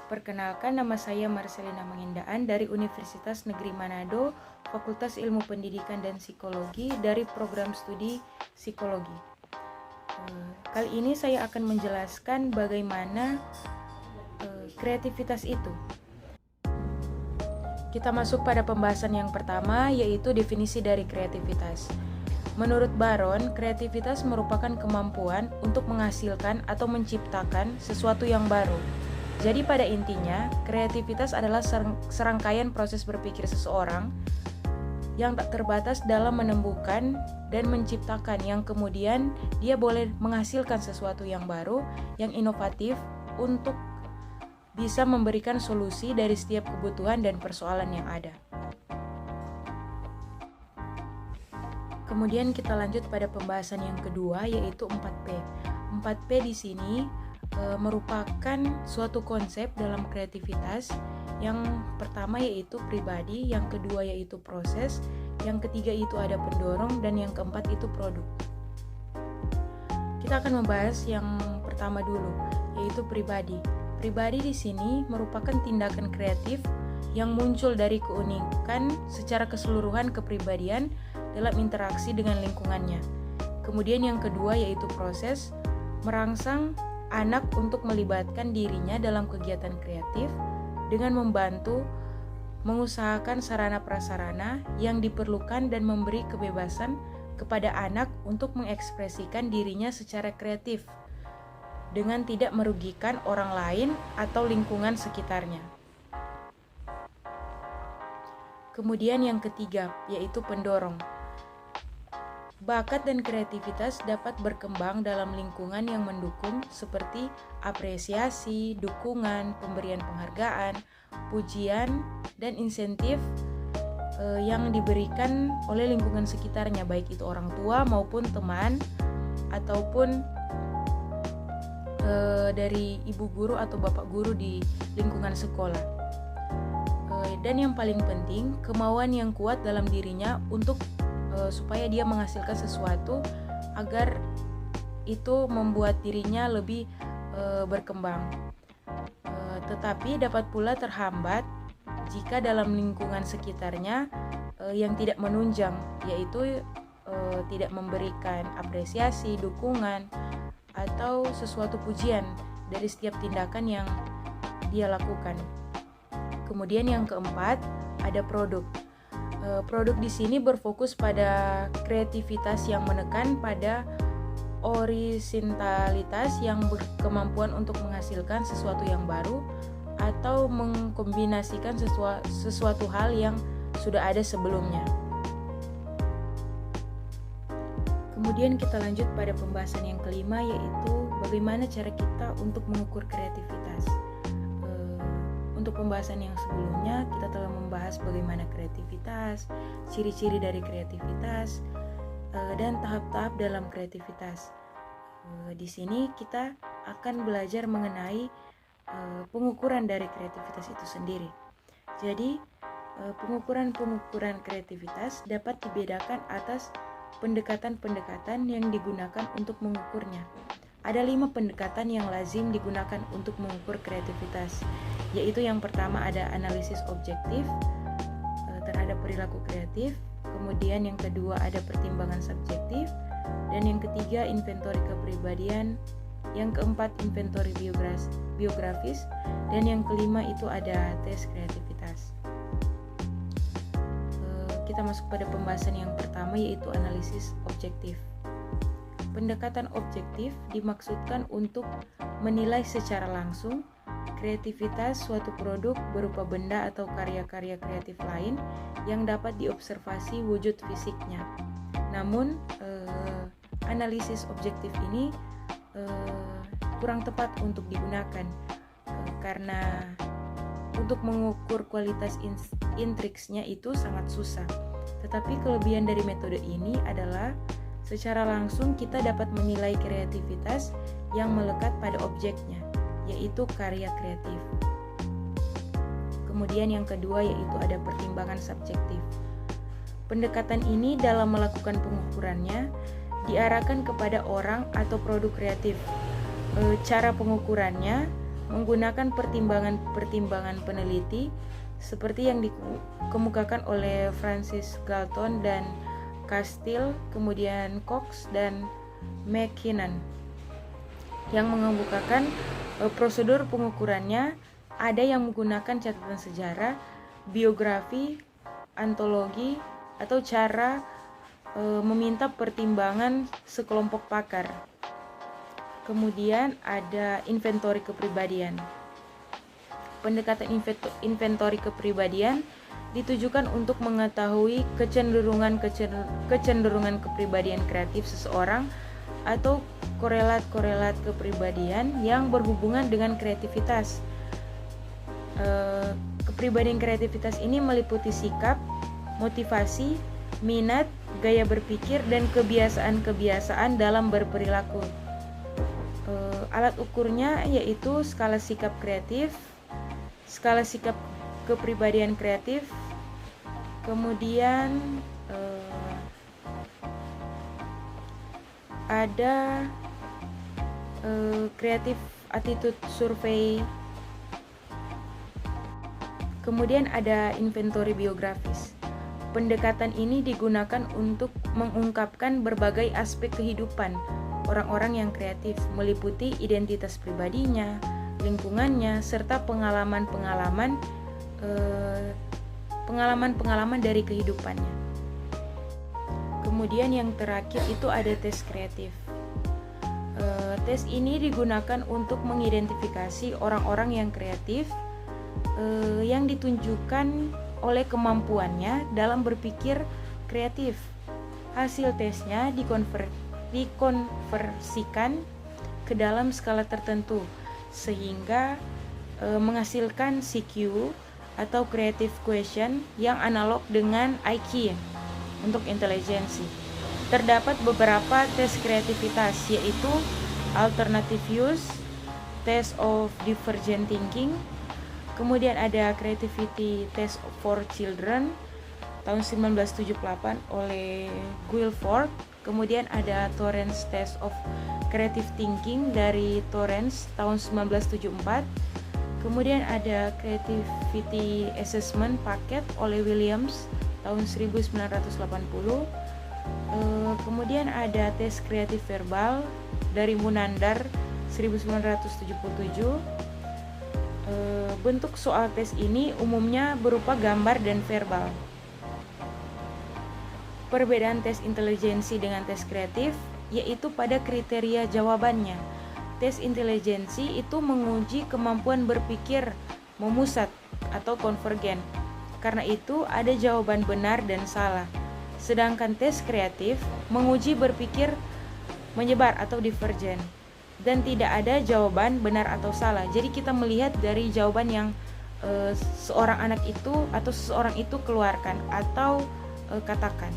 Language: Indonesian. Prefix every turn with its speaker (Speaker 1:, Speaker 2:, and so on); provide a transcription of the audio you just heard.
Speaker 1: Perkenalkan, nama saya Marcelina Mangindaan dari Universitas Negeri Manado, Fakultas Ilmu Pendidikan dan Psikologi dari program studi Psikologi. Kali ini saya akan menjelaskan bagaimana kreativitas itu. Kita masuk pada pembahasan yang pertama, yaitu definisi dari kreativitas. Menurut Baron, kreativitas merupakan kemampuan untuk menghasilkan atau menciptakan sesuatu yang baru. Jadi pada intinya, kreativitas adalah serangkaian proses berpikir seseorang yang tak terbatas dalam menemukan dan menciptakan, yang kemudian dia boleh menghasilkan sesuatu yang baru, yang inovatif untuk bisa memberikan solusi dari setiap kebutuhan dan persoalan yang ada. Kemudian kita lanjut pada pembahasan yang kedua, yaitu 4P. 4P di sini merupakan suatu konsep dalam kreativitas. Yang pertama yaitu pribadi, yang kedua yaitu proses, yang ketiga itu ada pendorong, dan yang keempat itu produk. Kita akan membahas yang pertama dulu, yaitu pribadi. Pribadi di sini merupakan tindakan kreatif yang muncul dari keunikan secara keseluruhan kepribadian dalam interaksi dengan lingkungannya. Kemudian yang kedua yaitu proses, merangsang anak untuk melibatkan dirinya dalam kegiatan kreatif dengan membantu mengusahakan sarana prasarana yang diperlukan dan memberi kebebasan kepada anak untuk mengekspresikan dirinya secara kreatif dengan tidak merugikan orang lain atau lingkungan sekitarnya. Kemudian yang ketiga yaitu pendorong. Bakat dan kreativitas dapat berkembang dalam lingkungan yang mendukung seperti apresiasi, dukungan, pemberian penghargaan, pujian, dan insentif yang diberikan oleh lingkungan sekitarnya, baik itu orang tua maupun teman ataupun dari ibu guru atau bapak guru di lingkungan sekolah. Dan yang paling penting, kemauan yang kuat dalam dirinya untuk supaya dia menghasilkan sesuatu agar itu membuat dirinya lebih berkembang. Tetapi dapat pula terhambat jika dalam lingkungan sekitarnya yang tidak menunjang, yaitu tidak memberikan apresiasi, dukungan, atau sesuatu pujian dari setiap tindakan yang dia lakukan. Kemudian yang keempat ada produk. Produk di sini berfokus pada kreativitas yang menekan pada orisinalitas yang berkemampuan untuk menghasilkan sesuatu yang baru atau mengkombinasikan sesuatu hal yang sudah ada sebelumnya. Kemudian kita lanjut pada pembahasan yang kelima, yaitu bagaimana cara kita untuk mengukur kreativitas. Untuk pembahasan yang sebelumnya, kita telah membahas bagaimana kreativitas, ciri-ciri dari kreativitas, dan tahap-tahap dalam kreativitas. Di sini kita akan belajar mengenai pengukuran dari kreativitas itu sendiri. Jadi, pengukuran kreativitas dapat dibedakan atas pendekatan-pendekatan yang digunakan untuk mengukurnya. Ada 5 pendekatan yang lazim digunakan untuk mengukur kreativitas, yaitu yang pertama ada analisis objektif terhadap perilaku kreatif, kemudian yang kedua ada pertimbangan subjektif, dan yang ketiga inventori kepribadian, yang keempat inventori biografis, dan yang kelima itu ada tes kreativitas. Kita masuk pada pembahasan yang pertama, yaitu analisis objektif. Pendekatan objektif dimaksudkan untuk menilai secara langsung kreativitas suatu produk berupa benda atau karya-karya kreatif lain yang dapat diobservasi wujud fisiknya. Namun, analisis objektif ini kurang tepat untuk digunakan karena untuk mengukur kualitas intriksnya itu sangat susah. Tetapi kelebihan dari metode ini adalah secara langsung kita dapat menilai kreativitas yang melekat pada objeknya, yaitu karya kreatif. Kemudian yang kedua yaitu ada pertimbangan subjektif. Pendekatan ini dalam melakukan pengukurannya diarahkan kepada orang atau produk kreatif. Cara pengukurannya menggunakan pertimbangan peneliti seperti yang dikemukakan oleh Francis Galton dan Castile, kemudian Cox dan McKinnon, yang mengemukakan prosedur pengukurannya. Ada yang menggunakan catatan sejarah, biografi, antologi, atau cara meminta pertimbangan sekelompok pakar. Kemudian ada inventori kepribadian. Pendekatan inventori kepribadian ditujukan untuk mengetahui kecenderungan kepribadian kreatif seseorang atau korelat kepribadian yang berhubungan dengan kreativitas. Kepribadian kreativitas ini meliputi sikap, motivasi, minat, gaya berpikir, dan kebiasaan-kebiasaan dalam berperilaku. Alat ukurnya yaitu skala sikap kreatif, skala sikap kepribadian kreatif, kemudian ada creative attitude survey, kemudian ada inventory biografis. Pendekatan ini digunakan untuk mengungkapkan berbagai aspek kehidupan orang-orang yang kreatif, meliputi identitas pribadinya, lingkungannya, serta pengalaman-pengalaman dari kehidupannya. Kemudian yang terakhir itu ada tes kreatif. Tes ini digunakan untuk mengidentifikasi orang-orang yang kreatif yang ditunjukkan oleh kemampuannya dalam berpikir kreatif. Hasil tesnya dikonversikan ke dalam skala tertentu sehingga menghasilkan CQ atau creative question yang analog dengan IQ untuk intelijensi. Terdapat beberapa tes kreativitas, yaitu alternative use, test of divergent thinking, kemudian ada creativity test for children tahun 1978 oleh Guilford. Kemudian ada Torrance Test of Creative Thinking dari Torrance tahun 1974. Kemudian ada Creativity Assessment Packet oleh Williams tahun 1980. Kemudian ada tes kreatif verbal dari Munandar 1977. Bentuk soal tes ini umumnya berupa gambar dan verbal. Perbedaan tes intelijensi dengan tes kreatif yaitu pada kriteria jawabannya. Tes intelijensi itu menguji kemampuan berpikir memusat atau konvergen. Karena itu ada jawaban benar dan salah. Sedangkan tes kreatif menguji berpikir menyebar atau divergen. Dan tidak ada jawaban benar atau salah. Jadi kita melihat dari jawaban yang seorang anak itu atau seseorang itu keluarkan atau katakan.